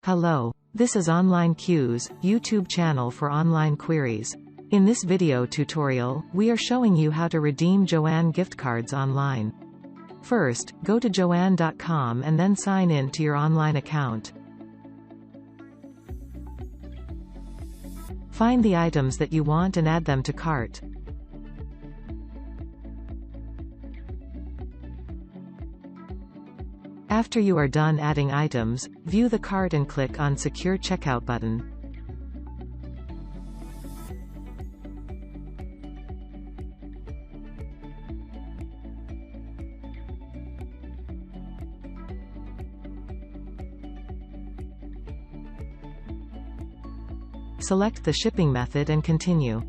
Hello. This is Online Q's YouTube channel for online queries. In this video tutorial, we are showing you how to redeem Joann gift cards online. First, go to joann.com and then sign in to your online account. Find the items that you want and add them to cart. After you are done adding items, view the cart and click on Secure Checkout button. Select the shipping method and continue.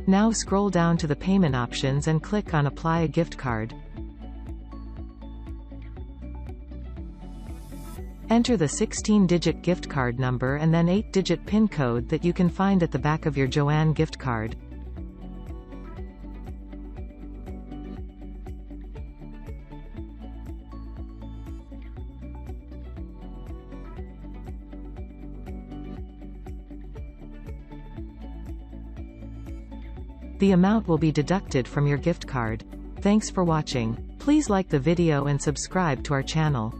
Now scroll down to the payment options and click on Apply a gift card. Enter the 16-digit gift card number and then 8-digit PIN code that you can find at the back of your Joann gift card. The amount will be deducted from your gift card. Thanks for watching. Please like the video and subscribe to our channel.